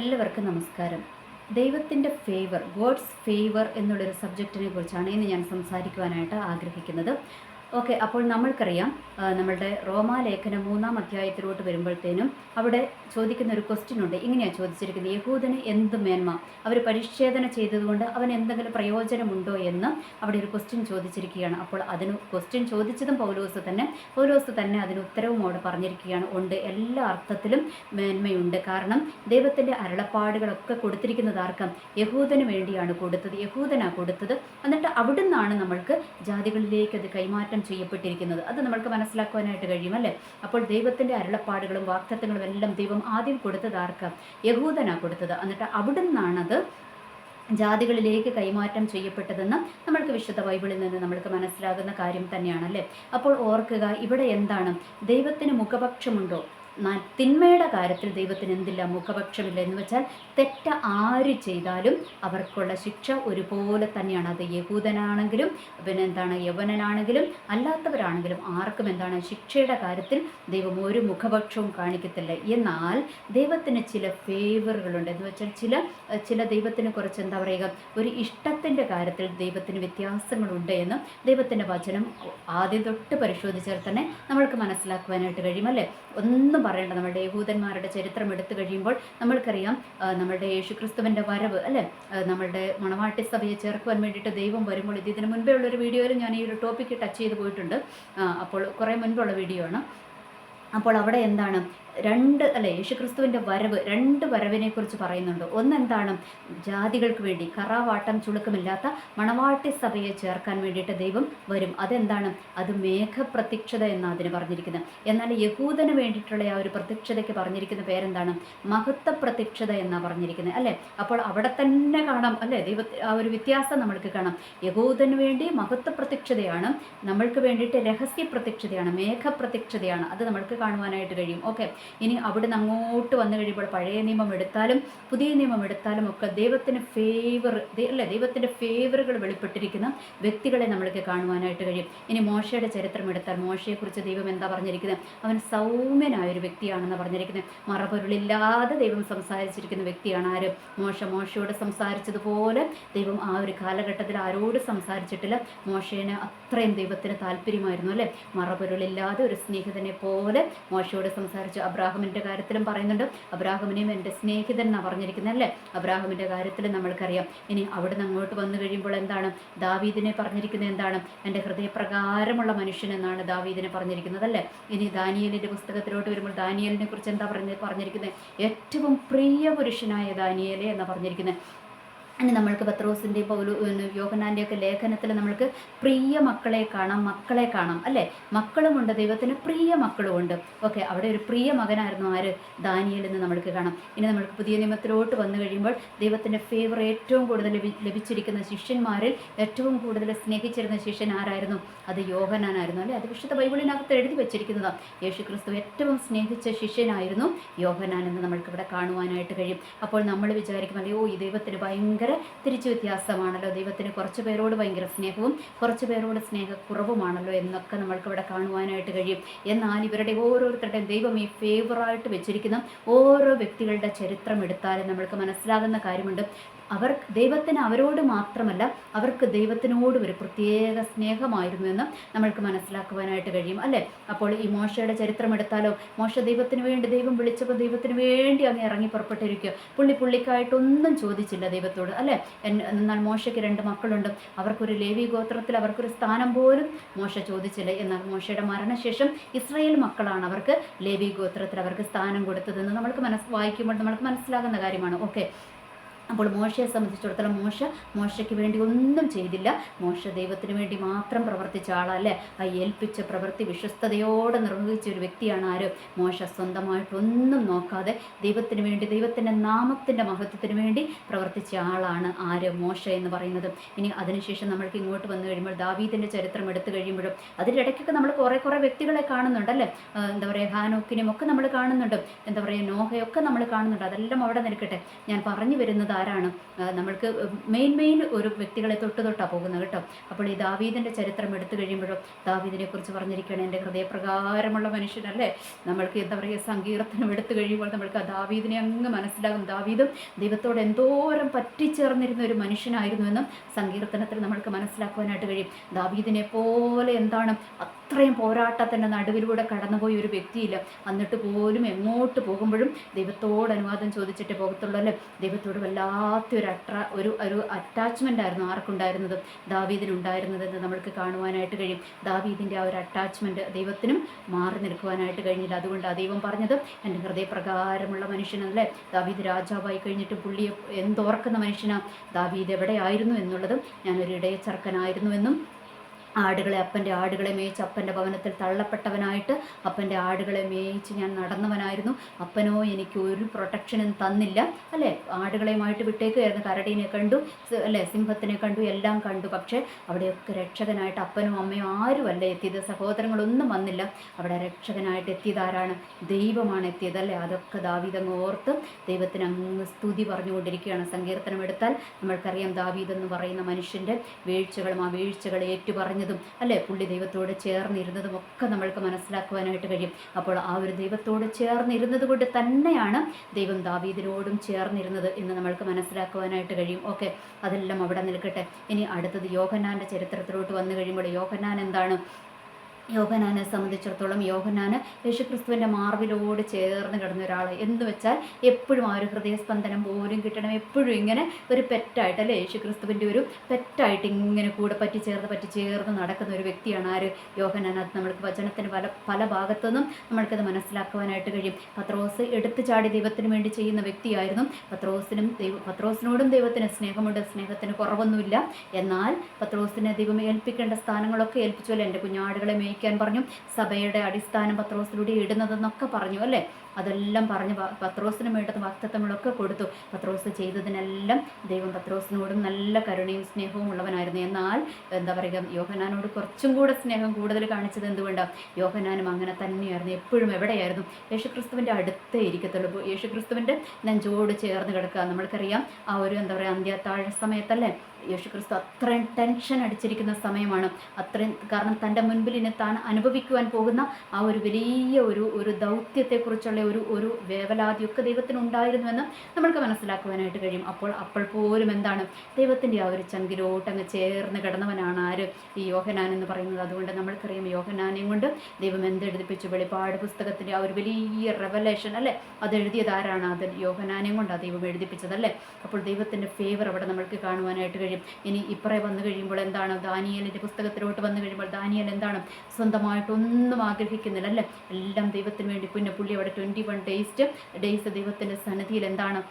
എല്ലാവർക്കും നമസ്കാരം. ദൈവത്തിൻ്റെ ഫേവർ, ഗോഡ്സ് ഫേവർ എന്നുള്ളൊരു സബ്ജക്റ്റിനെ കുറിച്ചാണ് ഇന്ന് ഞാൻ സംസാരിക്കുവാനായിട്ട് ആഗ്രഹിക്കുന്നത്. ഓക്കെ, അപ്പോൾ നമ്മൾക്കറിയാം നമ്മളുടെ റോമാലേഖനം 3-ാം അധ്യായത്തിലോട്ട് വരുമ്പോഴത്തേനും അവിടെ ചോദിക്കുന്ന ഒരു ക്വസ്റ്റ്യൻ ഉണ്ട്. ഇങ്ങനെയാണ് ചോദിച്ചിരിക്കുന്നത്: യഹൂദന് എന്ത് മേന്മ? അവർ പരിച്ഛേദന ചെയ്തതുകൊണ്ട് അവൻ എന്തെങ്കിലും പ്രയോജനമുണ്ടോ എന്ന് അവിടെ ഒരു ക്വസ്റ്റ്യൻ ചോദിച്ചിരിക്കുകയാണ്. അപ്പോൾ അതിന് ക്വസ്റ്റ്യൻ ചോദിച്ചതും പൗലോസ് തന്നെ അതിന് ഉത്തരവും അവിടെ പറഞ്ഞിരിക്കുകയാണ്. ഉണ്ട്, എല്ലാ അർത്ഥത്തിലും മേന്മയുണ്ട്. കാരണം ദൈവത്തിൻ്റെ അരുളപ്പാടുകളൊക്കെ കൊടുത്തിരിക്കുന്നത് ആർക്കാം? യഹൂദന് വേണ്ടിയാണ് കൊടുത്തത്, യഹൂദനാണ് കൊടുത്തത്. എന്നിട്ട് അവിടുന്നാണ് നമ്മൾക്ക് ജാതികളിലേക്ക് അത് കൈമാറ്റം ചെയ്യപ്പെട്ടിരിക്കുന്നത്. അത് നമ്മൾക്ക് മനസ്സിലാക്കുവാനായിട്ട് കഴിയും, അല്ലേ? അപ്പോൾ ദൈവത്തിൻ്റെ അരുളപ്പാടുകളും വാഗ്ദത്തങ്ങളും എല്ലാം ദൈവം ആദ്യം കൊടുത്തത് ആർക്കാം? യഹൂദനാണ് കൊടുത്തത്. എന്നിട്ട് അവിടുന്നാണത് ജാതികളിലേക്ക് കൈമാറ്റം ചെയ്യപ്പെട്ടതെന്ന് നമ്മൾക്ക് വിശുദ്ധ ബൈബിളിൽ നിന്ന് നമ്മൾക്ക് മനസ്സിലാകുന്ന കാര്യം തന്നെയാണല്ലേ. അപ്പോൾ ഓർക്കുക, ഇവിടെ എന്താണ്? ദൈവത്തിന് മുഖപക്ഷമുണ്ടോ? തിന്മയുടെ കാര്യത്തിൽ ദൈവത്തിന് എന്തില്ല? മുഖപക്ഷമില്ല. എന്ന് വെച്ചാൽ തെറ്റ ആര് ചെയ്താലും അവർക്കുള്ള ശിക്ഷ ഒരുപോലെ തന്നെയാണ്. അത് യഹൂദനാണെങ്കിലും യവനനാണെങ്കിലും അല്ലാത്തവരാണെങ്കിലും ആർക്കും ശിക്ഷയുടെ കാര്യത്തിൽ ദൈവം ഒരു മുഖപക്ഷവും കാണിക്കത്തില്ല. എന്നാൽ ദൈവത്തിന് ചില ഫേവറുകളുണ്ട്. എന്ന് വെച്ചാൽ ചില ദൈവത്തിന് കുറച്ച് ഒരു ഇഷ്ടത്തിൻ്റെ കാര്യത്തിൽ ദൈവത്തിന് വ്യത്യാസങ്ങളുണ്ട് എന്ന് ദൈവത്തിൻ്റെ വചനം ആദ്യം തൊട്ട് പരിശോധിച്ചാൽ തന്നെ നമ്മൾക്ക് മനസ്സിലാക്കുവാനായിട്ട് കഴിയുമല്ലേ. ഒന്നും പറയേണ്ട, നമ്മുടെ യഹൂദന്മാരുടെ ചരിത്രം എടുത്തു കഴിയുമ്പോൾ നമ്മൾക്കറിയാം നമ്മുടെ യേശുക്രിസ്തുവിൻ്റെ വരവ്, അല്ലേ? നമ്മളുടെ മണവാട്ടി സഭയെ ചേർക്കുവാൻ വേണ്ടിയിട്ട് ദൈവം വരുമ്പോൾ ഇതിന് മുൻപേ ഉള്ളൊരു വീഡിയോയിൽ ഞാൻ ഈ ഒരു ടോപ്പിക്ക് ടച്ച് ചെയ്ത് പോയിട്ടുണ്ട്. അപ്പോൾ കുറേ മുൻപുള്ള വീഡിയോ ആണ്. അപ്പോൾ അവിടെ എന്താണ്? യേശുക്രിസ്തുവിൻ്റെ രണ്ട് വരവിനെ കുറിച്ച് പറയുന്നുണ്ട്. ഒന്നെന്താണ്? ജാതികൾക്ക് വേണ്ടി കറാവാട്ടം ചുളുക്കമില്ലാത്ത മണവാട്ടി സഭയെ ചേർക്കാൻ വേണ്ടിയിട്ട് ദൈവം വരും. അതെന്താണ്? അത് മേഘപ്രത്യക്ഷത എന്നാണ് അതിന് പറഞ്ഞിരിക്കുന്നത്. എന്നാൽ യഹൂദന് വേണ്ടിയിട്ടുള്ള ആ ഒരു പ്രത്യക്ഷതയ്ക്ക് പറഞ്ഞിരിക്കുന്ന പേരെന്താണ്? മഹത്വ പ്രത്യക്ഷത എന്നാണ് പറഞ്ഞിരിക്കുന്നത്, അല്ലേ? അപ്പോൾ അവിടെ തന്നെ കാണാം, അല്ലേ? ആ ഒരു വ്യത്യാസം നമ്മൾക്ക് കാണാം. യഹൂദന് വേണ്ടി മഹത്വ പ്രത്യക്ഷതയാണ്, നമ്മൾക്ക് വേണ്ടിയിട്ട് രഹസ്യ പ്രത്യക്ഷതയാണ്, മേഘപ്രത്യക്ഷതയാണ്. അത് നമ്മൾക്ക് കാണുവാനായിട്ട് കഴിയും. ഓക്കെ, ഇനി അവിടുന്ന് അങ്ങോട്ട് വന്നു കഴിയുമ്പോൾ പഴയ നിയമം എടുത്താലും പുതിയ നിയമം എടുത്താലും ഒക്കെ ദൈവത്തിൻ്റെ ഫേവറുകൾ വെളിപ്പെട്ടിരിക്കുന്ന വ്യക്തികളെ നമ്മൾക്ക് കാണുവാനായിട്ട് കഴിയും. ഇനി മോശയുടെ ചരിത്രം എടുത്താൽ മോശയെക്കുറിച്ച് ദൈവം എന്താ പറഞ്ഞിരിക്കുന്നത്? അവൻ സൗമ്യനായൊരു വ്യക്തിയാണെന്ന് പറഞ്ഞിരിക്കുന്നത്. മറപൊരുളില്ലാതെ ദൈവം സംസാരിച്ചിരിക്കുന്ന വ്യക്തിയാണ് ആര്? മോശയോട് സംസാരിച്ചതുപോലെ ദൈവം ആ ഒരു കാലഘട്ടത്തിൽ ആരോട് സംസാരിച്ചിട്ടില്ല. മോശേനെ അത്രയും ദൈവത്തിന് താല്പര്യമായിരുന്നു, അല്ലേ? മറപൊരുളില്ലാതെ ഒരു സ്നേഹിതനെ പോലെ മോശയോട് സംസാരിച്ചു. അബ്രാഹമിൻ്റെ കാര്യത്തിലും പറയുന്നുണ്ട്, അബ്രാഹമിനെയും എൻ്റെ സ്നേഹിതൻ എന്നാണ് പറഞ്ഞിരിക്കുന്നത്, അല്ലേ? അബ്രാഹമിൻ്റെ കാര്യത്തിൽ നമ്മൾക്കറിയാം. ഇനി അവിടുന്ന് അങ്ങോട്ട് വന്നു കഴിയുമ്പോൾ എന്താണ്? ദാവീദിനെ പറഞ്ഞിരിക്കുന്നത് എന്താണ്? എൻ്റെ ഹൃദയപ്രകാരമുള്ള മനുഷ്യൻ എന്നാണ് ദാവീദിനെ പറഞ്ഞിരിക്കുന്നത്, അല്ലേ? ഇനി ദാനിയേലിൻ്റെ പുസ്തകത്തിലോട്ട് വരുമ്പോൾ ദാനിയേലിനെ കുറിച്ച് എന്താ പറഞ്ഞിരിക്കുന്നത്? ഏറ്റവും പ്രിയ പുരുഷനായ ദാനിയേലെ എന്നാണ് പറഞ്ഞിരിക്കുന്നത്. ഇനി നമ്മൾക്ക് പത്രോസിൻ്റെയും യോഹന്നാൻ്റെയൊക്കെ ലേഖനത്തിൽ നമ്മൾക്ക് പ്രിയ മക്കളെ കാണാം, അല്ലേ? മക്കളുമുണ്ട്, ദൈവത്തിന് പ്രിയ മക്കളുമുണ്ട്. ഓക്കെ, അവിടെ ഒരു പ്രിയ മകനായിരുന്നു ആര്? ദാനിയേൽ എന്ന് നമ്മൾക്ക് കാണാം. ഇനി നമ്മൾക്ക് പുതിയ നിയമത്തിലോട്ട് വന്നു കഴിയുമ്പോൾ ദൈവത്തിൻ്റെ ഫേവർ ഏറ്റവും കൂടുതൽ ലഭിച്ചിരിക്കുന്ന ശിഷ്യന്മാരിൽ ഏറ്റവും കൂടുതൽ സ്നേഹിച്ചിരുന്ന ശിഷ്യൻ ആരായിരുന്നു? അത് യോഹന്നാനായിരുന്നു, അല്ലേ? അത് വിശുദ്ധ ബൈബിളിനകത്ത് എഴുതി വെച്ചിരിക്കുന്നതാണ്. യേശുക്രിസ്തു ഏറ്റവും സ്നേഹിച്ച ശിഷ്യനായിരുന്നു യോഹന്നാൻ എന്ന് നമ്മൾക്കിവിടെ കാണുവാനായിട്ട് കഴിയും. അപ്പോൾ നമ്മൾ വിചാരിക്കും, അല്ലയോ ഈ ദൈവത്തിന് ഭയങ്കര തിരിച്ചു വ്യത്യാസമാണല്ലോ, ദൈവത്തിന് കുറച്ച് പേരോട് ഭയങ്കര സ്നേഹവും കുറച്ച് പേരോട് സ്നേഹക്കുറവുമാണല്ലോ എന്നൊക്കെ നമ്മൾക്ക് ഇവിടെ കാണുവാനായിട്ട് കഴിയും. എന്നാൽ ഇവരുടെ ഓരോരുത്തരുടെയും ദൈവം ഈ ഫേവറായിട്ട് വെച്ചിരിക്കുന്ന ഓരോ വ്യക്തികളുടെ ചരിത്രം എടുത്താലും നമ്മൾക്ക് മനസ്സിലാകുന്ന കാര്യമുണ്ട്. ദൈവത്തിന് അവരോട് മാത്രമല്ല, അവർക്ക് ദൈവത്തിനോട് ഒരു പ്രത്യേക സ്നേഹമായിരുന്നു എന്ന് നമ്മൾക്ക് മനസ്സിലാക്കുവാനായിട്ട് കഴിയും, അല്ലേ? അപ്പോൾ ഈ മോശയുടെ ചരിത്രം എടുത്താലോ, മോശ ദൈവം വിളിച്ചപ്പോൾ ദൈവത്തിന് വേണ്ടി അങ്ങ് ഇറങ്ങി പുറപ്പെട്ടിരിക്കുക. പുള്ളിക്കായിട്ടൊന്നും ചോദിച്ചില്ല ദൈവത്തോട്, അല്ലേ? എന്നാൽ മോശയ്ക്ക് 2 മക്കളുണ്ട്. അവർക്കൊരു ലേവി ഗോത്രത്തിൽ അവർക്കൊരു സ്ഥാനം പോലും മോശ ചോദിച്ചില്ല. എന്നാൽ മോശയുടെ മരണശേഷം ഇസ്രായേൽ മക്കളാണ് അവർക്ക് ലേവി ഗോത്രത്തിൽ അവർക്ക് സ്ഥാനം കൊടുത്തതെന്ന് നമ്മൾക്ക് വായിക്കുമ്പോൾ നമ്മൾക്ക് മനസ്സിലാകുന്ന കാര്യമാണ്. ഓക്കെ, അപ്പോൾ മോശയെ സംബന്ധിച്ചിടത്തോളം മോശയ്ക്ക് വേണ്ടി ഒന്നും ചെയ്തില്ല. മോശ ദൈവത്തിന് വേണ്ടി മാത്രം പ്രവർത്തിച്ച ആളല്ലേ. ആ ഏൽപ്പിച്ച പ്രവൃത്തി വിശ്വസ്തയോടെ നിർവഹിച്ച ഒരു വ്യക്തിയാണ് ആര്? മോശ. സ്വന്തമായിട്ടൊന്നും നോക്കാതെ ദൈവത്തിന് വേണ്ടി, ദൈവത്തിൻ്റെ നാമത്തിൻ്റെ മഹത്വത്തിന് വേണ്ടി പ്രവർത്തിച്ച ആളാണ് ആര്? മോശ എന്ന് പറയുന്നത്. ഇനി അതിനുശേഷം നമ്മൾക്ക് ഇങ്ങോട്ട് വന്നു കഴിയുമ്പോൾ ദാവീദിൻ്റെ ചരിത്രം എടുത്തു കഴിയുമ്പോഴും അതിൻ്റെ ഇടയ്ക്കൊക്കെ നമ്മൾ കുറേ വ്യക്തികളെ കാണുന്നുണ്ടല്ലേ. ഹാനോക്കിനെയും ഒക്കെ നമ്മൾ കാണുന്നുണ്ട്, നോഹയൊക്കെ നമ്മൾ കാണുന്നുണ്ട്. അതെല്ലാം അവിടെ നിൽക്കട്ടെ. ഞാൻ പറഞ്ഞു വരുന്നത് ആരാണ്? നമ്മൾക്ക് മെയിൻ ഒരു വ്യക്തികളെ തൊട്ടാണ് പോകുന്നത് കേട്ടോ. അപ്പോൾ ഈ ദാവീദിൻ്റെ ചരിത്രം എടുത്തു കഴിയുമ്പോഴും ദാവീദിനെ കുറിച്ച് പറഞ്ഞിരിക്കുകയാണ് എൻ്റെ ഹൃദയപ്രകാരമുള്ള മനുഷ്യനല്ലേ. നമ്മൾക്ക് എന്താ പറയുക, സങ്കീർത്തനം എടുത്തു കഴിയുമ്പോൾ നമ്മൾക്ക് ആ ദാവീദിനെ അങ്ങ് മനസ്സിലാകും. ദാവീദും ദൈവത്തോട് എന്തോരം പറ്റിച്ചേർന്നിരുന്ന ഒരു മനുഷ്യനായിരുന്നുവെന്നും സങ്കീർത്തനത്തിൽ നമ്മൾക്ക് മനസ്സിലാക്കുവാനായിട്ട് കഴിയും. ദാവീദിനെ പോലെ എന്താണ് അത്രയും പോരാട്ടത്തിൻ്റെ നടുവിലൂടെ കടന്നുപോയ ഒരു വ്യക്തിയില്ല. എന്നിട്ട് പോലും എങ്ങോട്ട് പോകുമ്പോഴും ദൈവത്തോട് അനുവാദം ചോദിച്ചിട്ടേ പോകത്തുള്ളൂ അല്ലേ. ദൈവത്തോട് വല്ലാത്തൊരു ഒരു അറ്റാച്ച്മെൻ്റ് ആയിരുന്നു ആർക്കുണ്ടായിരുന്നത്? ദാവീദിനുണ്ടായിരുന്നതെന്ന് നമ്മൾക്ക് കാണുവാനായിട്ട് കഴിയും. ദാവീദിൻ്റെ ആ ഒരു അറ്റാച്ച്മെൻറ്റ് ദൈവത്തിനും മാറി നിൽക്കുവാനായിട്ട് കഴിഞ്ഞില്ല. അതുകൊണ്ടാണ് ദൈവം പറഞ്ഞത് എൻ്റെ ഹൃദയപ്രകാരമുള്ള മനുഷ്യനല്ലേ. ദാവീദ് രാജാവായി കഴിഞ്ഞിട്ട് പുള്ളിയെ എന്തോർക്കുന്ന മനുഷ്യനാണ്. ദാവീദ് എവിടെയായിരുന്നു എന്നുള്ളതും ഞാനൊരു ഇടയച്ചർക്കനായിരുന്നുവെന്നും അപ്പൻ്റെ ആടുകളെ മേയിച്ച് അപ്പൻ്റെ ഭവനത്തിൽ തള്ളപ്പെട്ടവനായിട്ട് അപ്പൻ്റെ ആടുകളെ മേയിച്ച് ഞാൻ നടന്നവനായിരുന്നു. അപ്പനോ എനിക്ക് ഒരു പ്രൊട്ടക്ഷനും തന്നില്ല അല്ലേ. ആടുകളെയുമായിട്ട് വിട്ടേക്കുമായിരുന്നു. കരടീനെ കണ്ടു അല്ലേ, സിംഹത്തിനെ കണ്ടു, എല്ലാം കണ്ടു. പക്ഷേ അവിടെയൊക്കെ രക്ഷകനായിട്ട് അപ്പനും അമ്മയും ആരുമല്ല എത്തിയത്. സഹോദരങ്ങളൊന്നും വന്നില്ല. അവിടെ രക്ഷകനായിട്ട് എത്തിയതാരാണ്? ദൈവമാണ് എത്തിയത് അല്ലേ. അതൊക്കെ ദാവീദങ്ങ് ഓർത്ത് ദൈവത്തിന് അങ്ങ് സ്തുതി പറഞ്ഞുകൊണ്ടിരിക്കുകയാണ്. സങ്കീർത്തനം എടുത്താൽ നമ്മൾക്കറിയാം ദാവീദ് എന്ന് പറയുന്ന മനുഷ്യൻ്റെ വീഴ്ചകളും ആ വീഴ്ചകൾ ഏറ്റുപറഞ്ഞതും അല്ലേ, പുള്ളി ദൈവത്തോട് ചേർന്നിരുന്നതും ഒക്കെ നമ്മൾക്ക് മനസ്സിലാക്കുവാനായിട്ട് കഴിയും. അപ്പോൾ ആ ഒരു ദൈവത്തോട് ചേർന്നിരുന്നത് കൊണ്ട് തന്നെയാണ് ദൈവം ദാവീദിനോടും ചേർന്നിരുന്നത് എന്ന് നമ്മൾക്ക് മനസ്സിലാക്കുവാനായിട്ട് കഴിയും. ഓക്കെ, അതെല്ലാം അവിടെ നിൽക്കട്ടെ. ഇനി അടുത്തത് യോഹന്നാൻ്റെ ചരിത്രത്തിലോട്ട് വന്നു കഴിയുമ്പോൾ യോഹന്നാൻ എന്താണ്? യോഹന്നാനെ സംബന്ധിച്ചിടത്തോളം യോഹന്നാന് യേശുക്രിസ്തുവിൻ്റെ മാർവിലോട് ചേർന്ന് കിടന്ന ഒരാൾ എന്ന് വെച്ചാൽ എപ്പോഴും ആ ഒരു ഹൃദയസ്പന്ദനം പോലും കിട്ടണം. എപ്പോഴും ഇങ്ങനെ ഒരു പെറ്റായിട്ട് അല്ലേ, യേശുക്രിസ്തുവിൻ്റെ ഒരു പെറ്റായിട്ട് ഇങ്ങനെ കൂടെ പറ്റി ചേർന്ന് നടക്കുന്ന ഒരു വ്യക്തിയാണ് ആര്? യോഹന്നാൻ. അത് നമ്മൾക്ക് വചനത്തിന് പല ഭാഗത്തുനിന്നും നമ്മൾക്കത് മനസ്സിലാക്കുവാനായിട്ട് കഴിയും. പത്രോസ് എടുത്തു ചാടി ദൈവത്തിന് വേണ്ടി ചെയ്യുന്ന വ്യക്തിയായിരുന്നു. പത്രോസിനോടും ദൈവത്തിന് സ്നേഹമുണ്ട്, സ്നേഹത്തിന് കുറവൊന്നുമില്ല. എന്നാൽ പത്രോസിനെ ദൈവം ഏൽപ്പിക്കേണ്ട സ്ഥാനങ്ങളൊക്കെ ഏൽപ്പിച്ചുവല്ലോ. എൻ്റെ കുഞ്ഞാടുകളെ മേയ്ക്കാൻ പറഞ്ഞു, സഭയുടെ അടിസ്ഥാനം പത്രോസിലൂടെ ഇടുന്നതെന്നൊക്കെ പറഞ്ഞു അല്ലേ. അതെല്ലാം പറഞ്ഞ് പത്രോസിന് വേണ്ടുന്ന വാഗ്ദത്തങ്ങളൊക്കെ കൊടുത്തു. പത്രോസ് ചെയ്തതിനെല്ലാം ദൈവം പത്രോസിനോടും നല്ല കരുണയും സ്നേഹവും ഉള്ളവനായിരുന്നു. എന്നാൽ എന്താ പറയുക, യോഹന്നാനോട് കുറച്ചും കൂടെ സ്നേഹം കൂടുതൽ കാണിച്ചത് എന്തുകൊണ്ടാണ്? യോഹന്നാനും അങ്ങനെ തന്നെയായിരുന്നു. എപ്പോഴും എവിടെയായിരുന്നു? യേശുക്രിസ്തുവിൻ്റെ അടുത്തേ ഇരിക്കത്തുള്ളൂ. യേശുക്രിസ്തുവിൻ്റെ നെഞ്ചോട് ചേർന്ന് കിടക്കുക. നമ്മൾക്കറിയാം ആ ഒരു എന്താ പറയുക അന്ത്യത്താഴ സമയത്തല്ലേ യേശുക്രിസ്തു അത്രയും ടെൻഷൻ അടിച്ചിരിക്കുന്ന സമയമാണ്. കാരണം തൻ്റെ മുൻപിൽ ഇനി താൻ അനുഭവിക്കുവാൻ പോകുന്ന ആ ഒരു വലിയ ഒരു ദൗത്യത്തെക്കുറിച്ചുള്ള ഒരു വേവലാതിയൊക്കെ ദൈവത്തിനുണ്ടായിരുന്നുവെന്ന് നമ്മൾക്ക് മനസ്സിലാക്കുവാനായിട്ട് കഴിയും. അപ്പോൾ പോലും എന്താണ്, ദൈവത്തിൻ്റെ ആ ഒരു ചങ്കിലോട്ടങ്ങ് ചേർന്ന് കിടന്നവനാണ് ആര്? ഈ യോഹന്നാൻ എന്ന് പറയുന്നത്. അതുകൊണ്ട് നമ്മൾക്കറിയാം യോഹന്നാനെയും കൊണ്ട് ദൈവം എന്തെഴുതിപ്പിച്ചു? വെളിപ്പാട് പുസ്തകത്തിൻ്റെ ആ ഒരു വലിയ റെവലേഷൻ അല്ലേ, അതെഴുതിയത് ആരാണ്? അത് യോഹന്നാനെയും കൊണ്ട് ആ ദൈവം എഴുതിപ്പിച്ചതല്ലേ. അപ്പോൾ ദൈവത്തിൻ്റെ ഫേവർ അവിടെ നമ്മൾക്ക് കാണുവാനായിട്ട് കഴിയും. ഇനി ഇപ്പറേ വന്നു കഴിയുമ്പോൾ എന്താണ്? ദാനിയേലിൻ്റെ പുസ്തകത്തിലോട്ട് വന്നു കഴിയുമ്പോൾ ദാനിയേൽ എന്താണ്? സ്വന്തമായിട്ടൊന്നും ആഗ്രഹിക്കുന്നില്ല അല്ലേ. എല്ലാം ദൈവത്തിന് വേണ്ടി. പിന്നെ പുള്ളി അവിടെ 21 ഡേയ്സ് ദൈവത്തിൻ്റെ സന്നിധിയിൽ എന്താണ്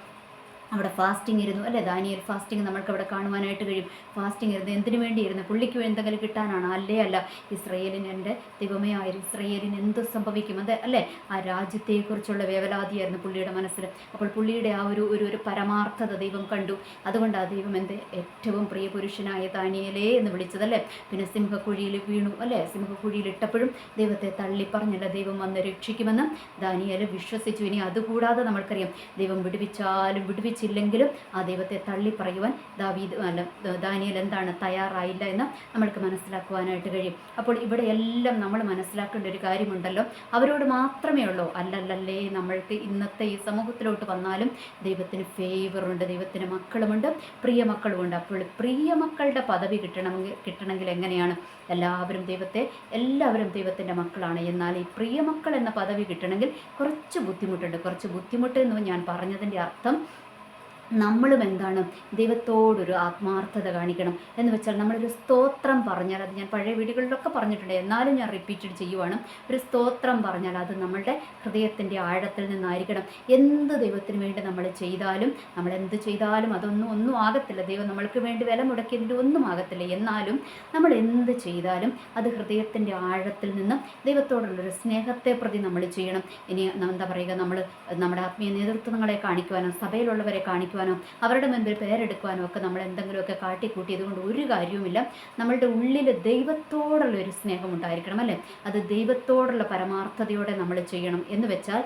അവിടെ ഫാസ്റ്റിംഗ് ഇരുന്നു അല്ലേ. ദാനിയേൽ ഫാസ്റ്റിംഗ് നമ്മൾക്ക് അവിടെ കാണുവാനായിട്ട് കഴിയും. ഫാസ്റ്റിംഗ് ഇരുന്ന് എന്തിനു വേണ്ടിയിരുന്നു? പുള്ളിക്ക് എന്തെങ്കിലും കിട്ടാനാണ്? അല്ല. ഇസ്രയേലിന് എൻ്റെ ദൈവമേ ആയിരുന്നു, ഇസ്രയേലിന് എന്ത് സംഭവിക്കും അത് അല്ലേ. ആ രാജ്യത്തെക്കുറിച്ചുള്ള വേവലാതിയായിരുന്നു പുള്ളിയുടെ മനസ്സിൽ. അപ്പോൾ പുള്ളിയുടെ ആ ഒരു പരമാർത്ഥത ദൈവം കണ്ടു. അതുകൊണ്ട് ആ ദൈവം എൻ്റെ ഏറ്റവും പ്രിയ പുരുഷനായ ദാനിയേലേ എന്ന് വിളിച്ചതല്ലേ. പിന്നെ സിംഹക്കുഴിയിൽ വീണു അല്ലേ. സിംഹക്കുഴിയിൽ ഇട്ടപ്പോഴും ദൈവത്തെ തള്ളിപ്പറഞ്ഞല്ല ദൈവം വന്ന് രക്ഷിക്കുമെന്ന് ദാനിയേൽ വിശ്വസിച്ചു. ഇനി അതുകൂടാതെ നമ്മൾക്കറിയാം ദൈവം വിടുവിച്ചില്ലെങ്കിലും ആ ദൈവത്തെ തള്ളിപ്പറയുവാൻ ദാനിയേൽ എന്താണ് തയ്യാറായില്ല എന്ന് നമ്മൾക്ക് മനസ്സിലാക്കുവാനായിട്ട് കഴിയും. അപ്പോൾ ഇവിടെ എല്ലാം നമ്മൾ മനസ്സിലാക്കേണ്ട ഒരു കാര്യമുണ്ടല്ലോ, അവരോട് മാത്രമേ ഉള്ളൂ അല്ലല്ലേ. നമ്മൾക്ക് ഇന്നത്തെ ഈ സമൂഹത്തിലോട്ട് വന്നാലും ദൈവത്തിന് ഫേവറുണ്ട്, ദൈവത്തിന് മക്കളുമുണ്ട്, പ്രിയ മക്കളുമുണ്ട്. അപ്പോൾ പ്രിയ മക്കളുടെ പദവി കിട്ടണമെങ്കിൽ എങ്ങനെയാണ്? എല്ലാവരും ദൈവത്തിൻ്റെ മക്കളാണ്. എന്നാൽ ഈ പ്രിയ മക്കൾ എന്ന പദവി കിട്ടണമെങ്കിൽ കുറച്ച് ബുദ്ധിമുട്ട് എന്ന് ഞാൻ പറഞ്ഞതിൻ്റെ അർത്ഥം നമ്മളും എന്താണ് ദൈവത്തോടൊരു ആത്മാർത്ഥത കാണിക്കണം എന്ന് വെച്ചാൽ നമ്മളൊരു സ്തോത്രം പറഞ്ഞാൽ, അത് ഞാൻ പഴയ വീഡിയോകളിലൊക്കെ പറഞ്ഞിട്ടുണ്ട്, എന്നാലും ഞാൻ റിപ്പീറ്റഡ് ചെയ്യുവാണ്. ഒരു സ്തോത്രം പറഞ്ഞാൽ അത് നമ്മളുടെ ഹൃദയത്തിൻ്റെ ആഴത്തിൽ നിന്നായിരിക്കണം. എന്ത് ദൈവത്തിന് വേണ്ടി നമ്മൾ എന്ത് ചെയ്താലും ഒന്നും ആകത്തില്ല. ദൈവം നമ്മൾക്ക് വേണ്ടി വില മുടക്കിയതിൻ്റെ ഒന്നും ആകത്തില്ല. എന്നാലും നമ്മൾ എന്ത് ചെയ്താലും അത് ഹൃദയത്തിൻ്റെ ആഴത്തിൽ നിന്ന് ദൈവത്തോടുള്ളൊരു സ്നേഹത്തെ പ്രതി നമ്മൾ ചെയ്യണം. ഇനി എന്താ പറയുക, നമ്മുടെ ആത്മീയ നേതൃത്വങ്ങളെ കാണിക്കുവാനോ സഭയിലുള്ളവരെ കാണിക്കുവാനോ കാണിക്കുവാനോ അവരുടെ മുൻപിൽ പേരെടുക്കുവാനോ ഒക്കെ നമ്മൾ എന്തെങ്കിലുമൊക്കെ കാട്ടിക്കൂട്ടിയത് കൊണ്ട് ഒരു കാര്യവുമില്ല. നമ്മളുടെ ഉള്ളിൽ ദൈവത്തോടുള്ള ഒരു സ്നേഹം ഉണ്ടായിരിക്കണം, അല്ലേ? അത് ദൈവത്തോടുള്ള പരമാർത്ഥതയോടെ നമ്മൾ ചെയ്യണം. എന്ന് വെച്ചാൽ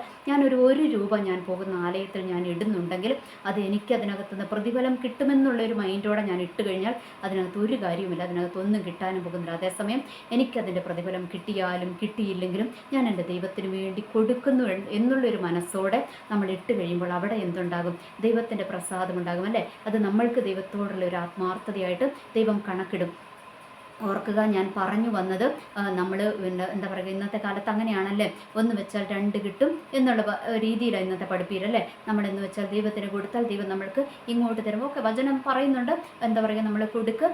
ഒരു രൂപ ഞാൻ പോകുന്ന ആലയത്തിൽ ഞാൻ ഇടുന്നുണ്ടെങ്കിൽ അത് എനിക്ക് അതിനകത്തുനിന്ന് പ്രതിഫലം കിട്ടുമെന്നുള്ളൊരു മൈൻഡോടെ ഞാൻ ഇട്ട് കഴിഞ്ഞാൽ അതിനകത്ത് ഒരു കാര്യവുമില്ല, അതിനകത്തൊന്നും കിട്ടാനും പോകുന്നില്ല. അതേസമയം എനിക്കതിൻ്റെ പ്രതിഫലം കിട്ടിയാലും കിട്ടിയില്ലെങ്കിലും ഞാൻ എൻ്റെ ദൈവത്തിന് വേണ്ടി കൊടുക്കുന്നു എന്നുള്ളൊരു മനസ്സോടെ നമ്മൾ ഇട്ട് കഴിയുമ്പോൾ അവിടെ എന്തുണ്ടാകും? ദൈവത്തിൻ്റെ പ്രസാദമുണ്ടാകും, അല്ലേ? അത് നമ്മൾക്ക് ദൈവത്തോടുള്ള ഒരു ആത്മാർത്ഥതയായിട്ട് ദൈവം കണക്കിടും. ഓർക്കുക, ഞാൻ പറഞ്ഞു വന്നത് നമ്മൾ എന്താ പറയുക, ഇന്നത്തെ കാലത്ത് അങ്ങനെയാണല്ലേ, ഒന്ന് വെച്ചാൽ രണ്ട് കിട്ടും എന്നുള്ള രീതിയിലാണ് ഇന്നത്തെ പഠിപ്പീരല്ലേ. നമ്മളെന്ന് വെച്ചാൽ ദൈവത്തിന് കൊടുത്താൽ ദൈവം നമ്മൾക്ക് ഇങ്ങോട്ട് തരും. ഓക്കെ, വചനം പറയുന്നുണ്ട്, എന്താ പറയുക, നമ്മൾ കൊടുക്ക്,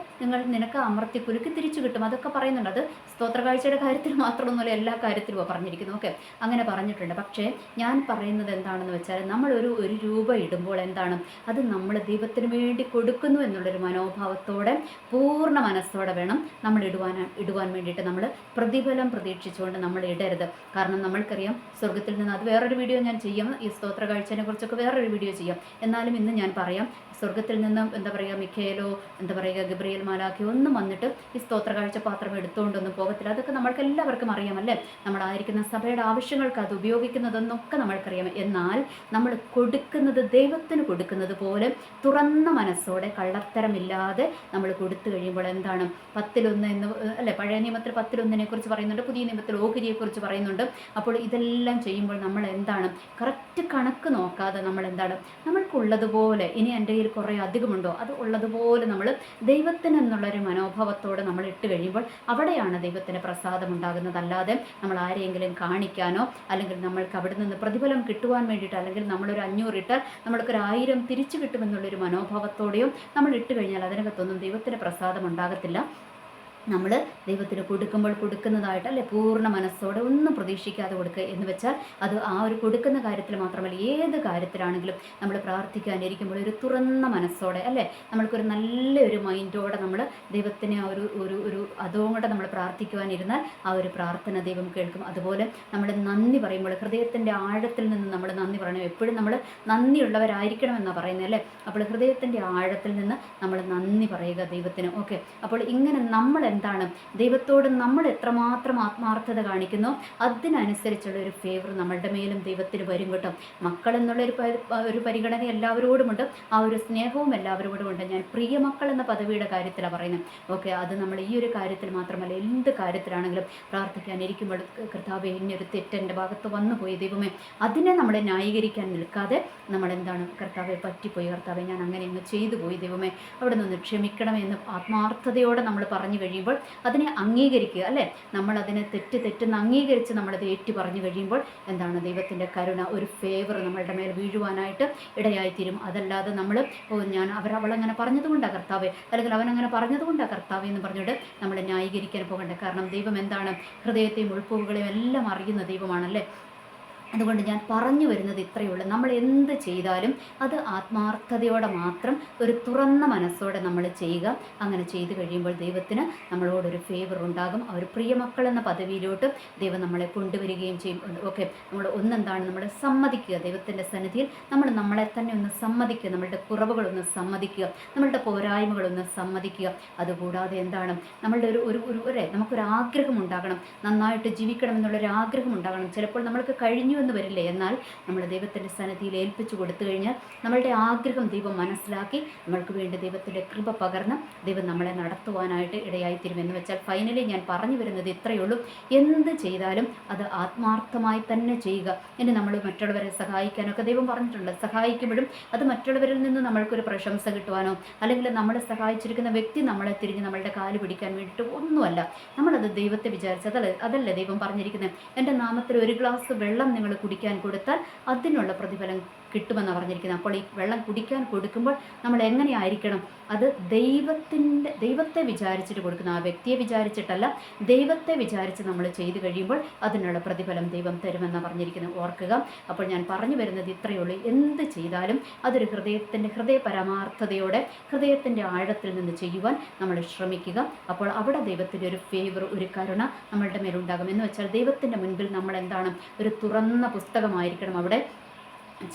നിനക്ക് അമർത്തി കുലുക്കി തിരിച്ചു കിട്ടും, അതൊക്കെ പറയുന്നുണ്ട്. അത് സ്തോത്രകാഴ്ചയുടെ കാര്യത്തിൽ മാത്രമൊന്നുമല്ല, എല്ലാ കാര്യത്തിലും പറഞ്ഞിരിക്കുന്നു. ഓക്കെ, അങ്ങനെ പറഞ്ഞിട്ടുണ്ട്. പക്ഷേ ഞാൻ പറയുന്നത് എന്താണെന്ന് വെച്ചാൽ നമ്മൾ ഒരു രൂപ ഇടുമ്പോൾ എന്താണ്, അത് നമ്മൾ ദൈവത്തിന് വേണ്ടി കൊടുക്കുന്നു എന്നുള്ളൊരു മനോഭാവത്തോടെ പൂർണ്ണ മനസ്സോടെ വേണം നമ്മൾ ഇടുവാൻ വേണ്ടിയിട്ട്. നമ്മൾ പ്രതിഫലം പ്രതീക്ഷിച്ചുകൊണ്ട് നമ്മൾ ഇടരുത്. കാരണം നമ്മൾക്കറിയാം സ്വർഗത്തിൽ നിന്ന്, അത് വേറൊരു വീഡിയോ ഞാൻ ചെയ്യാം, ഈ സ്തോത്ര കാഴ്ചയെ കുറിച്ചൊക്കെ വേറൊരു വീഡിയോ ചെയ്യാം. എന്നാലും ഇന്ന് ഞാൻ പറയാം, സ്വർഗത്തിൽ നിന്നും എന്താ പറയുക, മിഖേലോ എന്താ പറയുക, ഗബ്രിയേൽ മാലാഖയോ ഒന്നും വന്നിട്ട് ഈ സ്തോത്ര കാഴ്ച പാത്രം എടുത്തുകൊണ്ടൊന്നും പോകത്തില്ല. അതൊക്കെ നമ്മൾക്ക് എല്ലാവർക്കും അറിയാമല്ലേ. നമ്മളായിരിക്കുന്ന സഭയുടെ ആവശ്യങ്ങൾക്ക് അത് ഉപയോഗിക്കുന്നതെന്നൊക്കെ നമ്മൾക്കറിയാം. എന്നാൽ നമ്മൾ കൊടുക്കുന്നത് ദൈവത്തിന് കൊടുക്കുന്നത് പോലെ തുറന്ന മനസ്സോടെ കള്ളത്തരമില്ലാതെ നമ്മൾ കൊടുത്തു കഴിയുമ്പോൾ എന്താണ്, 10 എന്ന് അല്ലേ, പഴയ നിയമത്തിൽ 10 കുറിച്ച് പറയുന്നുണ്ട്, പുതിയ നിയമത്തിൽ ഓഹരിയെക്കുറിച്ച് പറയുന്നുണ്ട്. അപ്പോൾ ഇതെല്ലാം ചെയ്യുമ്പോൾ നമ്മൾ എന്താണ്, കറക്റ്റ് കണക്ക് നോക്കാതെ നമ്മൾ എന്താണ്, നമ്മൾക്കുള്ളതുപോലെ, ഇനി എൻ്റെ കയ്യിൽ കുറേ അധികമുണ്ടോ, അത് ഉള്ളതുപോലെ നമ്മൾ ദൈവത്തിന് എന്നുള്ളൊരു മനോഭാവത്തോടെ നമ്മൾ ഇട്ട് കഴിയുമ്പോൾ അവിടെയാണ് ദൈവത്തിന് പ്രസാദം ഉണ്ടാകുന്നത്. അല്ലാതെ നമ്മൾ ആരെയെങ്കിലും കാണിക്കാനോ അല്ലെങ്കിൽ നമ്മൾക്ക് അവിടെ നിന്ന് പ്രതിഫലം കിട്ടുവാൻ വേണ്ടിയിട്ട്, അല്ലെങ്കിൽ നമ്മളൊരു 500 ഇട്ടാൽ നമ്മൾക്കൊരു 1000 തിരിച്ചു കിട്ടുമെന്നുള്ളൊരു മനോഭാവത്തോടെയും നമ്മൾ ഇട്ട് കഴിഞ്ഞാൽ അതിനകത്തൊന്നും ദൈവത്തിന് പ്രസാദം ഉണ്ടാകത്തില്ല. നമ്മൾ ദൈവത്തിന് കൊടുക്കുമ്പോൾ കൊടുക്കുന്നതായിട്ട്, അല്ലെ, പൂർണ്ണ മനസ്സോടെ ഒന്നും പ്രതീക്ഷിക്കാതെ കൊടുക്കുക. എന്ന് വെച്ചാൽ അത് ആ ഒരു കൊടുക്കുന്ന കാര്യത്തിൽ മാത്രമല്ല, ഏത് കാര്യത്തിലാണെങ്കിലും നമ്മൾ പ്രാർത്ഥിക്കാനിരിക്കുമ്പോൾ ഒരു തുറന്ന മനസ്സോടെ, അല്ലേ, നമ്മൾക്കൊരു നല്ലൊരു മൈൻഡോടെ നമ്മൾ ദൈവത്തിനെ ഒരു അതുകൊണ്ട് നമ്മൾ പ്രാർത്ഥിക്കുവാനിരുന്നാൽ ആ ഒരു പ്രാർത്ഥന ദൈവം കേൾക്കും. അതുപോലെ നമ്മൾ നന്ദി പറയുമ്പോൾ ഹൃദയത്തിൻ്റെ ആഴത്തിൽ നിന്ന് നമ്മൾ നന്ദി പറയണം. എപ്പോഴും നമ്മൾ നന്ദിയുള്ളവരായിരിക്കണം എന്നാണ് പറയുന്നത്, അല്ലേ. അപ്പോൾ ഹൃദയത്തിൻ്റെ ആഴത്തിൽ നിന്ന് നമ്മൾ നന്ദി പറയുക ദൈവത്തിന്. ഓക്കെ, അപ്പോൾ ഇങ്ങനെ നമ്മൾ എന്താണ്, ദൈവത്തോട് നമ്മൾ എത്രമാത്രം ആത്മാർത്ഥത കാണിക്കുന്നു അതിനനുസരിച്ചുള്ള ഒരു ഫേവർ നമ്മളുടെ മേലും ദൈവത്തിന് വരും കേട്ടോ. മക്കൾ എന്നുള്ള ഒരു പരിഗണന എല്ലാവരോടുമുണ്ട്, ആ ഒരു സ്നേഹവും എല്ലാവരോടുമുണ്ട്. ഞാൻ പ്രിയ മക്കൾ എന്ന പദവിയുടെ കാര്യത്തിലാണ് പറയുന്നത്. ഓക്കെ, അത് നമ്മൾ ഈ ഒരു കാര്യത്തിൽ മാത്രമല്ല, എന്ത് കാര്യത്തിലാണെങ്കിലും പ്രാർത്ഥിക്കാനിരിക്കുമ്പോൾ കർത്താവേ, ഇന്നൊരു തെറ്റ് എൻ്റെ ഭാഗത്ത് വന്നു പോയി ദൈവമേ, അതിനെ നമ്മൾ ന്യായീകരിക്കാൻ നിൽക്കാതെ നമ്മൾ എന്താണ്, കർത്താവെ പറ്റിപ്പോയി, കർത്താവെ ഞാൻ അങ്ങനെ ഒന്ന് ചെയ്തു പോയി ദൈവമേ, അവിടെ നിന്ന് ക്ഷമിക്കണമെന്ന് ആത്മാർത്ഥതയോടെ നമ്മൾ പറഞ്ഞു കഴിയുമ്പോൾ അതിനെ അംഗീകരിക്കുക, അല്ലേ. നമ്മൾ അതിനെ തെറ്റെന്ന് അംഗീകരിച്ച് നമ്മളത് ഏറ്റു പറഞ്ഞു കഴിയുമ്പോൾ എന്താണ്, ദൈവത്തിൻ്റെ കരുണ, ഒരു ഫേവർ നമ്മളുടെ മേൽ വീഴുവാനായിട്ട് ഇടയായിത്തീരും. അതല്ലാതെ നമ്മൾ അവളങ്ങനെ പറഞ്ഞതുകൊണ്ടാണ് കർത്താവേ, അല്ലെങ്കിൽ അവനങ്ങനെ പറഞ്ഞതുകൊണ്ടാണ് കർത്താവേ എന്ന് പറഞ്ഞിട്ട് നമ്മൾ ന്യായീകരിക്കാൻ പോകണ്ട. കാരണം ദൈവം എന്താണ്, ഹൃദയത്തെയും ഉൾപ്പുകളെയും എല്ലാം അറിയുന്ന ദൈവമാണല്ലേ. അതുകൊണ്ട് ഞാൻ പറഞ്ഞു വരുന്നത് ഇത്രയേ ഉള്ളൂ. നമ്മൾ എന്ത് ചെയ്താലും അത് ആത്മാർത്ഥതയോടെ മാത്രം ഒരു തുറന്ന മനസ്സോടെ നമ്മൾ ചെയ്യുക. അങ്ങനെ ചെയ്തു കഴിയുമ്പോൾ ദൈവത്തിന് നമ്മളോടൊരു ഫേവർ ഉണ്ടാകും. ആ ഒരു പ്രിയമക്കൾ എന്ന പദവിയിലോട്ട് ദൈവം നമ്മളെ കൊണ്ടുവരികയും ചെയ്യും. ഓക്കെ, നമ്മൾ ഒന്നെന്താണ്, നമ്മൾ സമ്മതിക്കുക, ദൈവത്തിൻ്റെ സന്നിധിയിൽ നമ്മൾ നമ്മളെ തന്നെ ഒന്ന് സമ്മതിക്കുക, നമ്മളുടെ കുറവുകളൊന്ന് സമ്മതിക്കുക, നമ്മളുടെ പോരായ്മകളൊന്ന് സമ്മതിക്കുക. അതുകൂടാതെ എന്താണ്, നമ്മളുടെ നമുക്കൊരു ആഗ്രഹം ഉണ്ടാകണം, നന്നായിട്ട് ജീവിക്കണം എന്നുള്ളൊരു ആഗ്രഹം ഉണ്ടാകണം. ചിലപ്പോൾ നമ്മൾക്ക് കഴിഞ്ഞു എന്ന് വരില്ലേ, എന്നാൽ നമ്മൾ ദൈവത്തിൻ്റെ സന്നിധിയിൽ ഏൽപ്പിച്ചു കൊടുത്തു കഴിഞ്ഞാൽ നമ്മളുടെ ആഗ്രഹം ദൈവം മനസ്സിലാക്കി നമ്മൾക്ക് വേണ്ടി ദൈവത്തിൻ്റെ കൃപ പകർന്ന് ദൈവം നമ്മളെ നടത്തുവാനായിട്ട് ഇടയായിത്തീരും. എന്ന് വെച്ചാൽ ഫൈനലി ഞാൻ പറഞ്ഞു വരുന്നത് ഇത്രയേ ഉള്ളൂ. എന്ത് ചെയ്താലും അത് ആത്മാർത്ഥമായി തന്നെ ചെയ്യുക. ഇനി നമ്മൾ മറ്റുള്ളവരെ സഹായിക്കാനൊക്കെ ദൈവം പറഞ്ഞിട്ടുണ്ട്. സഹായിക്കുമ്പോഴും അത് മറ്റുള്ളവരിൽ നിന്ന് നമ്മൾക്കൊരു പ്രശംസ കിട്ടുവാനോ അല്ലെങ്കിൽ നമ്മളെ സഹായിച്ചിരിക്കുന്ന വ്യക്തി നമ്മളെ തിരിഞ്ഞ് നമ്മളുടെ കാല് പിടിക്കാൻ വേണ്ടിയിട്ട് ഒന്നുമല്ല. നമ്മളത് ദൈവത്തെ വിചാരിച്ച് അതല്ലേ ദൈവം പറഞ്ഞിരിക്കുന്നത്, എൻ്റെ നാമത്തിൽ ഒരു ഗ്ലാസ് വെള്ളം നിങ്ങൾ കുടിക്കാൻ കൊടുത്താൽ അതിനുള്ള പ്രതിഫലം കിട്ടുമെന്നാണ് പറഞ്ഞിരിക്കുന്നത്. അപ്പോൾ ഈ വെള്ളം കുടിക്കാൻ കൊടുക്കുമ്പോൾ നമ്മൾ എങ്ങനെയായിരിക്കണം, അത് ദൈവത്തെ വിചാരിച്ചിട്ട് കൊടുക്കുന്ന, ആ വ്യക്തിയെ വിചാരിച്ചിട്ടല്ല, ദൈവത്തെ വിചാരിച്ച് നമ്മൾ ചെയ്തു കഴിയുമ്പോൾ അതിനുള്ള പ്രതിഫലം ദൈവം തരുമെന്നാണ് പറഞ്ഞിരിക്കുന്നത്. ഓർക്കുക, അപ്പോൾ ഞാൻ പറഞ്ഞു വരുന്നത് ഇത്രയേ ഉള്ളൂ. എന്ത് ചെയ്താലും അതൊരു ഹൃദയ പരമാർത്ഥതയോടെ ഹൃദയത്തിൻ്റെ ആഴത്തിൽ നിന്ന് ചെയ്യുവാൻ നമ്മൾ ശ്രമിക്കുക. അപ്പോൾ അവിടെ ദൈവത്തിൻ്റെ ഒരു ഫേവർ, ഒരു കരുണ നമ്മളുടെ മേലുണ്ടാകും. എന്ന് വെച്ചാൽ ദൈവത്തിൻ്റെ മുൻപിൽ നമ്മൾ എന്താണ്, ഒരു തുറന്ന പുസ്തകമായിരിക്കണം. അവിടെ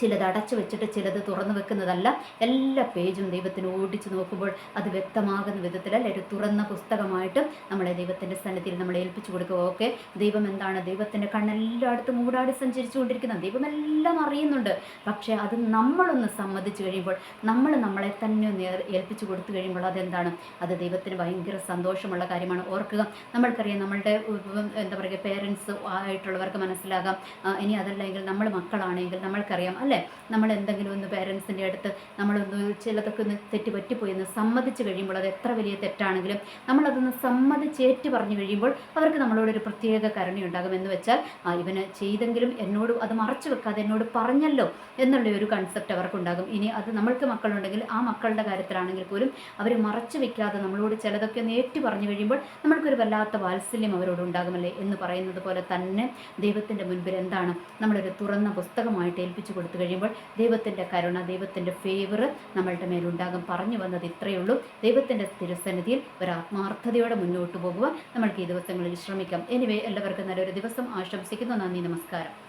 ചിലത് അടച്ചു വെച്ചിട്ട് ചിലത് തുറന്നു വെക്കുന്നതല്ല. എല്ലാ പേജും ദൈവത്തിന് ഓടിച്ചു നോക്കുമ്പോൾ അത് വ്യക്തമാകുന്ന വിധത്തിൽ, അല്ലെ, ഒരു തുറന്ന പുസ്തകമായിട്ട് നമ്മളെ ദൈവത്തിൻ്റെ സന്നിധിയിൽ നമ്മളെ ഏൽപ്പിച്ചു കൊടുക്കുക. ഓക്കെ, ദൈവം എന്താണ്? ദൈവത്തിൻ്റെ കണ്ണെല്ലായിടത്തും മൂടാടി സഞ്ചരിച്ചുകൊണ്ടിരിക്കുന്നത്. ദൈവം എല്ലാം അറിയുന്നുണ്ട്. പക്ഷേ അത് നമ്മളൊന്ന് സമ്മതിച്ചു കഴിയുമ്പോൾ, നമ്മൾ നമ്മളെ തന്നെ ഒന്ന് ഏൽപ്പിച്ചു കൊടുത്തു കഴിയുമ്പോൾ അതെന്താണ്? അത് ദൈവത്തിന് ഭയങ്കര സന്തോഷമുള്ള കാര്യമാണ്. ഓർക്കുക, നമ്മൾക്കറിയാം, നമ്മളുടെ എന്താ പറയുക, പേരൻസ് ആയിട്ടുള്ളവർക്ക് മനസ്സിലാകാം. ഇനി അതല്ലെങ്കിൽ നമ്മൾ മക്കളാണെങ്കിൽ നമ്മൾക്കറിയാം, അല്ലേ, നമ്മൾ എന്തെങ്കിലും ഒന്ന് പേരൻസിൻ്റെ അടുത്ത് നമ്മളൊന്ന് ചിലതൊക്കെ ഒന്ന് തെറ്റ് പറ്റിപ്പോയി എന്ന് സമ്മതിച്ച് കഴിയുമ്പോൾ, അത് എത്ര വലിയ തെറ്റാണെങ്കിലും നമ്മളതൊന്ന് സമ്മതിച്ചേറ്റ് പറഞ്ഞു കഴിയുമ്പോൾ അവർക്ക് നമ്മളോടൊരു പ്രത്യേക കരുണയുണ്ടാകും. എന്ന് വെച്ചാൽ, ഇവന് ചെയ്തെങ്കിലും എന്നോട് അത് മറച്ചു വെക്കാതെ എന്നോട് പറഞ്ഞല്ലോ എന്നുള്ള ഒരു കൺസെപ്റ്റ് അവർക്കുണ്ടാകും. ഇനി അത് നമ്മൾക്ക് മക്കളുണ്ടെങ്കിൽ ആ മക്കളുടെ കാര്യത്തിലാണെങ്കിൽ പോലും അവർ മറച്ചു വെക്കാതെ നമ്മളോട് ചിലതൊക്കെ ഒന്ന് ഏറ്റു പറഞ്ഞു കഴിയുമ്പോൾ നമ്മൾക്കൊരു വല്ലാത്ത വാത്സല്യം അവരോട് ഉണ്ടാകുമല്ലേ. എന്ന് പറയുന്നത് പോലെ തന്നെ ദൈവത്തിൻ്റെ മുൻപിൽ എന്താണ്? നമ്മളൊരു തുറന്ന പുസ്തകമായിട്ട് ഏൽപ്പിച്ചു കൊടുത്തു കഴിയുമ്പോൾ ദൈവത്തിൻ്റെ കരുണ, ദൈവത്തിൻ്റെ ഫേവർ നമ്മളുടെ മേലുണ്ടാകും. പറഞ്ഞു വന്നത് ഇത്രയേ ഉള്ളൂ. ദൈവത്തിൻ്റെ തിരുസന്നിധിയിൽ ഒരു ആത്മാർത്ഥതയോടെ മുന്നോട്ട് പോകുവാൻ നമ്മൾക്ക് ഈ ദിവസങ്ങളിൽ ശ്രമിക്കാം. എനിവേ, എല്ലാവർക്കും നല്ലൊരു ദിവസം ആശംസിക്കുന്നു. നന്ദി, നമസ്കാരം.